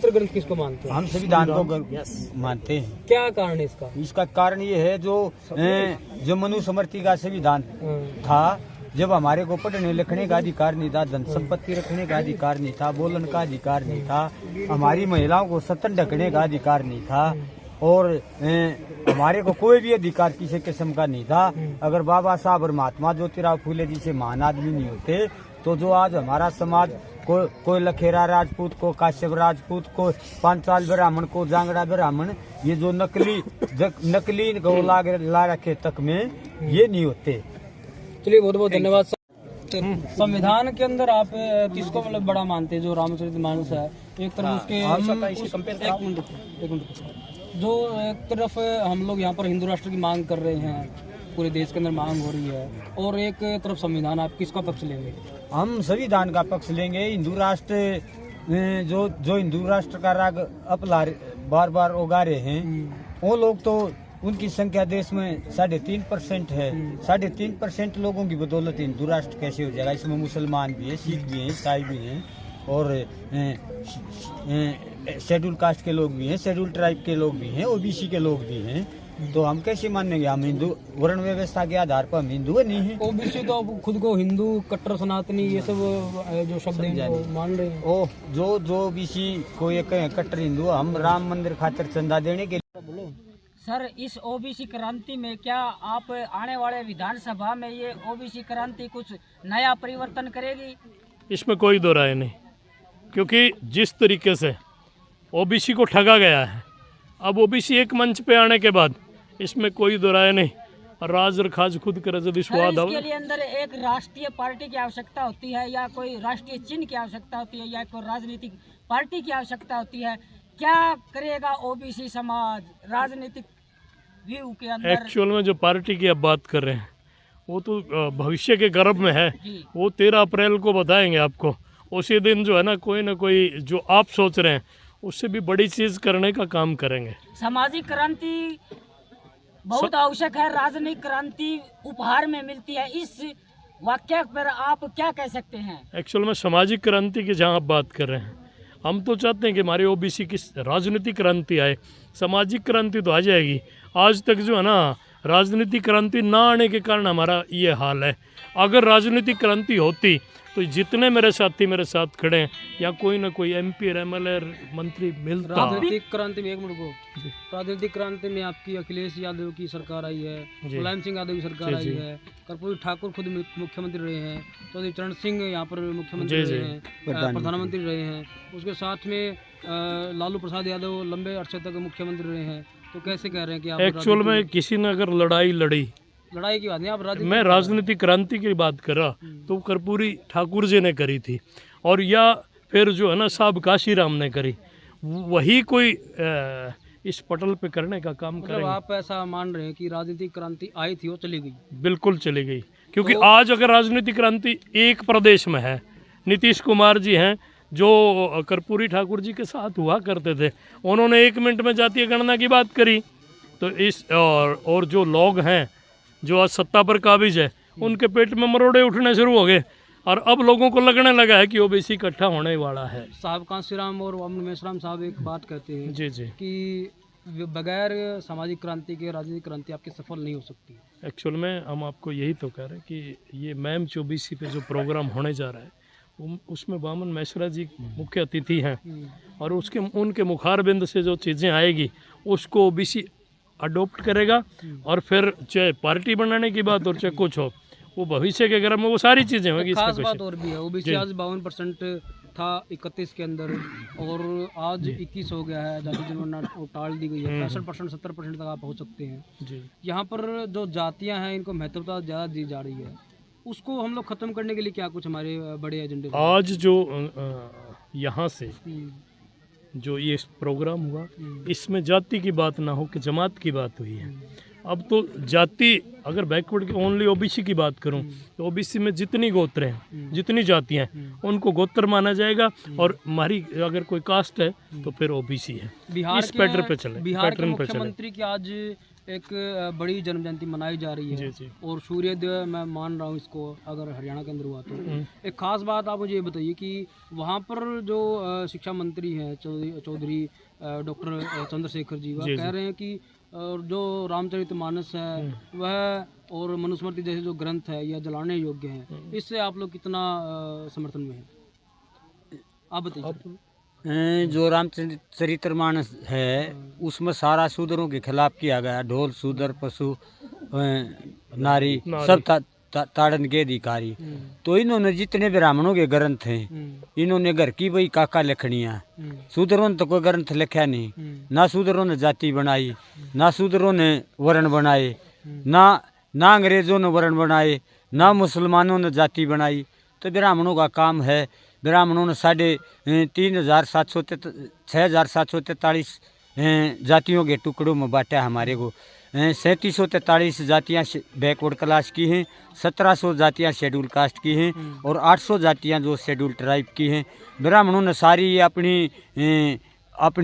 पवित्र ग्रंथ किसको मानते हैं? हम संविधान को मानते हैं। क्या कारण है इसका? इसका कारण ये है जो मनुस्मृति का संविधान था, जब हमारे को पढ़ने लिखने का अधिकार नहीं था, धन संपत्ति रखने का अधिकार नहीं था, बोलने का अधिकार नहीं था, हमारी महिलाओं को सतन ढकने का अधिकार नहीं था, और हमारे को कोई भी अधिकार किसी किस्म का नहीं था। अगर बाबा साहब और महात्मा ज्योतिराव फूले जी से महान आदमी नहीं होते तो जो आज हमारा समाज कोई लखेरा राजपूत को, काश्यप राजपूत को, पांचाल ब्राह्मण को, जांगड़ा ब्राह्मण, ये जो नकली ला रखे तक में ये नहीं होते। चलिए बहुत बहुत धन्यवाद। संविधान के अंदर आप किसको मतलब बड़ा मानते हैं? जो रामचरितमानस है, एक तरफ उसके एक मिनट जो एक तरफ हम लोग यहाँ पर हिंदू राष्ट्र की मांग कर रहे हैं, पूरे देश के अंदर मांग हो रही है, और एक तरफ संविधान, आप किसका पक्ष लेंगे? हम संविधान का पक्ष लेंगे। हिंदू राष्ट्र जो हिंदू राष्ट्र का राग अपला बार बार उगा रहे हैं, वो लोग तो उनकी संख्या देश में 3.5% है। 3.5% लोगों की बदौलत हिंदू राष्ट्र कैसे हो जाएगा? इसमें मुसलमान भी है, सिख भी हैं, ईसाई भी हैं, और शेड्यूल कास्ट के लोग भी हैं, शेड्यूल ट्राइब के लोग भी हैं, ओबीसी के लोग भी हैं। तो हम कैसे मानेंगे? हम हिंदू वर्ण व्यवस्था के आधार पर हम हिंदू नहीं है। ओबीसी तो खुद को हिंदू, कट्टर सनातनी, ये सब जो शब्द हैं वो मान रहे हैं। ओ जो ओबीसी को एक कट्टर हिंदू, हम राम मंदिर खातिर चंदा देने के लिए। बोलो सर, इस ओबीसी क्रांति में क्या आप आने वाले विधानसभा में ये ओबीसी क्रांति कुछ नया परिवर्तन करेगी? इसमें कोई दो राय नहीं, क्योंकि जिस तरीके से ओबीसी को ठगा गया है, अब ओबीसी एक मंच पे आने के बाद इसमें कोई दो राय नहीं। राज और खाज खुद करे यदि स्वाद। इसके लिए अंदर एक राष्ट्रीय पार्टी की आवश्यकता होती है, या कोई राष्ट्रीय चिन्ह की आवश्यकता होती है, या कोई राजनीतिक पार्टी की आवश्यकता होती है? क्या करेगा ओबीसी समाज राजनीतिक व्यू के अंदर? एक्चुअल में जो पार्टी की आप बात कर रहे हैं वो तो भविष्य के गर्भ में है, वो 13 अप्रैल को बताएंगे आपको। उसी दिन जो है ना कोई जो आप सोच रहे हैं उससे भी बड़ी चीज करने का काम करेंगे। सामाजिक क्रांति बहुत आवश्यक है, राजनीतिक क्रांति उपहार में मिलती है, इस वाक्य पर आप क्या कह सकते हैं? एक्चुअल में सामाजिक क्रांति की जहाँ आप बात कर रहे हैं, हम तो चाहते हैं कि हमारे ओबीसी की राजनीतिक क्रांति आए, सामाजिक क्रांति तो आ जाएगी। आज तक जो है ना राजनीतिक क्रांति ना आने के कारण हमारा ये हाल है। अगर राजनीतिक क्रांति होती तो जितने मेरे साथी मेरे साथ खड़े हैं, या कोई ना कोई MP और MLA मंत्री मिलता। राजनीतिक क्रांति में एक मिनट को, राजनीतिक क्रांति में आपकी अखिलेश यादव की सरकार आई है, मुलायम सिंह यादव की सरकार आई है, कर्पूरी ठाकुर खुद मुख्यमंत्री रहे हैं, चौधरी चरण सिंह यहाँ पर मुख्यमंत्री रहे हैं, प्रधानमंत्री रहे हैं, उसके साथ में लालू प्रसाद यादव लंबे अरसे तक मुख्यमंत्री रहे हैं। तो कैसे कह रहे हैं कि आप एक्चुअल में किसी ने अगर लड़ाई की बात नहीं, आप मैं राजनीतिक क्रांति की बात कर रहा तो कर्पूरी ठाकुर जी ने करी थी, और या फिर जो है ना साहब काशीराम ने करी, वही कोई इस पटल पे करने का काम करेंगे। आप ऐसा मान रहे हैं कि राजनीतिक क्रांति आई थी, वो चली गई? बिल्कुल चली गई, क्योंकि आज अगर राजनीतिक क्रांति एक प्रदेश में है, नीतीश कुमार जी हैं जो कर्पूरी ठाकुर जी के साथ हुआ करते थे, उन्होंने 1 मिनट में जातीय गणना की बात करी, तो इस और जो लोग हैं जो आज सत्ता पर काबिज है, उनके पेट में मरोड़े उठने शुरू हो गए, और अब लोगों को लगने लगा है कि ओबीसी इकट्ठा होने वाला है। साहब कांशीराम और मेश्राम साहब एक बात कहते हैं जी कि बगैर सामाजिक क्रांति के राजनीतिक क्रांति आपकी सफल नहीं हो सकती। एक्चुअल में हम आपको यही तो कह रहे हैं कि ये मैम 24 पे जो प्रोग्राम होने जा रहा है उसमें वामन मिश्रा जी मुख्य अतिथि हैं, और उनके मुखारबिंद से जो चीज़ें आएगी उसको ओबीसी अडोप्ट करेगा, और फिर चाहे पार्टी बनाने की बात और चाहे कुछ हो, वो भविष्य के गर्भ में वो सारी चीजें होंगी। खास बात और भी है, ओबीसी आज 52% था 31 के अंदर, और आज 21 हो गया है, जाति जनगणना टाल दी गई है, 65% 70% तक आप हो सकते हैं। यहाँ पर जो जातियाँ हैं इनको महत्वता ज़्यादा दी जा रही है, उसको हम लोग खत्म करने के लिए क्या कुछ हमारे बड़े एजेंडे? आज जो यहाँ से जो ये प्रोग्राम हुआ, इसमें जाति की बात ना हो कि जमात की बात हुई है। अब तो जाति अगर बैकवर्ड की ओनली ओबीसी की बात करूं तो ओबीसी में जितनी गोत्र हैं, जितनी जातियां हैं, उनको गोत्र माना जाएगा, और हमारी अगर कोई कास्ट है तो फिर ओबीसी है। इस पैटर्न पे चले, बिहार के मुख्यमंत्री की आज एक बड़ी जन्म जयंती मनाई जा रही है जी। और सूर्योदय मैं मान रहा हूँ इसको, अगर हरियाणा के अंदर हुआ तो एक खास बात आप मुझे ये बताइए कि वहाँ पर जो शिक्षा मंत्री हैं चौधरी डॉक्टर चंद्रशेखर जी, वह कह रहे हैं कि जो रामचरितमानस है वह और मनुस्मृति जैसे जो ग्रंथ है यह जलाने योग्य हैं। इससे आप लोग कितना समर्थन में हैं, आप बताइए। जो रामचरितमानस है उसमें सारा शूद्रों के खिलाफ किया गया, ढोल शूद्र पशु नारी सब ताड़न के अधिकारी। तो इन्होंने जितने ब्राह्मणों के ग्रंथ हैं इन्होंने घर की वही काका लिखनिया, शूद्रों ने तो कोई ग्रंथ लिखा नहीं, ना शूद्रों ने जाति बनाई, ना शूद्रों ने वर्ण बनाए, ना अंग्रेजों ने वर्ण बनाए, ना मुसलमानों ने जाति बनाई। तो ब्राह्मणों का काम है। ब्राह्मणों ने 6,743 जातियों के टुकड़ों में बांटा हमारे को। 3743 जातियाँ बैकवर्ड क्लास की हैं, 1700 जातियाँ शेड्यूल कास्ट की हैं और 800 जातियाँ जो शेड्यूल ट्राइब की हैं। ब्राह्मणों ने सारी अपनी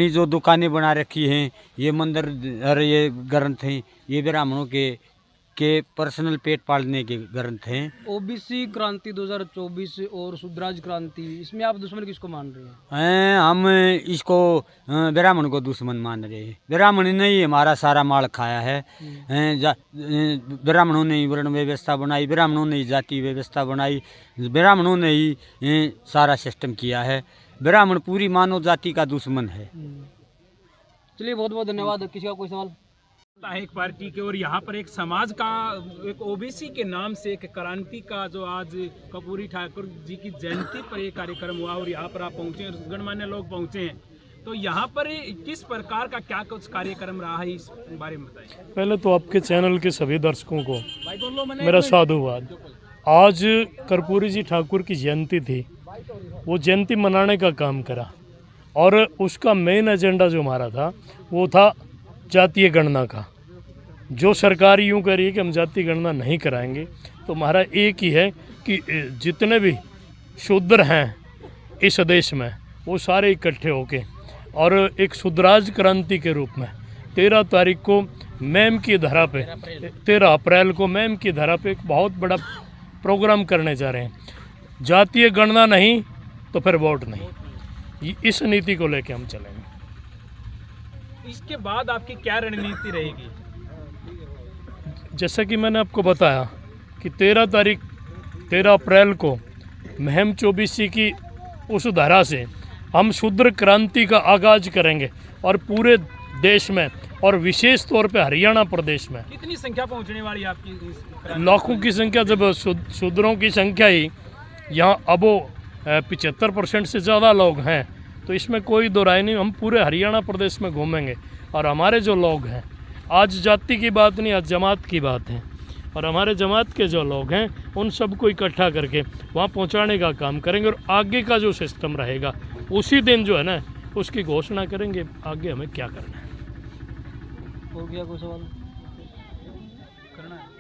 जो दुकानें बना रखी हैं, ये मंदिर और ये ग्रंथ हैं, ये ब्राह्मणों के पर्सनल पेट पालने के ग्रंथ हैं। ओबीसी क्रांति 2024 और शुद्राज क्रांति, इसमें आप दुश्मन किसको मान रहे हैं? हम इसको ब्राह्मण को दुश्मन मान रहे हैं। ब्राह्मण ने ही हमारा सारा माल खाया है। ब्राह्मणों ने ही वर्ण व्यवस्था बनाई, ब्राह्मणों ने ही जाति व्यवस्था बनाई, ब्राह्मणों ने ही सारा सिस्टम किया है। ब्राह्मण पूरी मानव जाति का दुश्मन है। चलिए, बहुत बहुत धन्यवाद। किसी का कोई सवाल? एक पार्टी के और यहाँ पर एक समाज का एक ओबीसी के नाम से एक क्रांति का जो आज कर्पूरी ठाकुर जी की जयंती पर एक कार्यक्रम हुआ और यहाँ पर आप पहुँचे, गणमान्य लोग पहुँचे हैं, तो यहाँ पर किस प्रकार का क्या कुछ कार्यक्रम रहा है, इस बारे में बताइए। पहले तो आपके चैनल के सभी दर्शकों को मेरा साधुवाद। आज कर्पूरी जी ठाकुर की जयंती थी, वो जयंती मनाने का काम करा और उसका मेन एजेंडा जो हमारा था वो था जातीय गणना का। जो सरकार यूँ कह रही है कि हम जातीय गणना नहीं कराएंगे, तो हमारा एक ही है कि जितने भी शूद्र हैं इस देश में वो सारे इकट्ठे होके और एक शुद्राज क्रांति के रूप में 13 तारीख को मैम की धरा पे 13 अप्रैल को मैम की धरा पे एक बहुत बड़ा प्रोग्राम करने जा रहे हैं। जातीय गणना नहीं तो फिर वोट नहीं, इस नीति को लेके हम चलेंगे। इसके बाद आपकी क्या रणनीति रहेगी? जैसा कि मैंने आपको बताया कि 13 अप्रैल को मुहिम 24 की उस धारा से हम शूद्र क्रांति का आगाज करेंगे और पूरे देश में और विशेष तौर पे हरियाणा प्रदेश में। कितनी संख्या पहुंचने वाली आपकी? लाखों की संख्या। जब शूद्रों की संख्या ही यहाँ अब 75% से ज़्यादा लोग हैं, तो इसमें कोई दो राय नहीं। हम पूरे हरियाणा प्रदेश में घूमेंगे और हमारे जो लोग हैं, आज जाति की बात नहीं, आज जमात की बात है, और हमारे जमात के जो लोग हैं उन सबको इकट्ठा करके वहाँ पहुँचाने का काम करेंगे और आगे का जो सिस्टम रहेगा उसी दिन जो है ना उसकी घोषणा करेंगे आगे हमें क्या करना है। और क्या कोई सवाल करना है?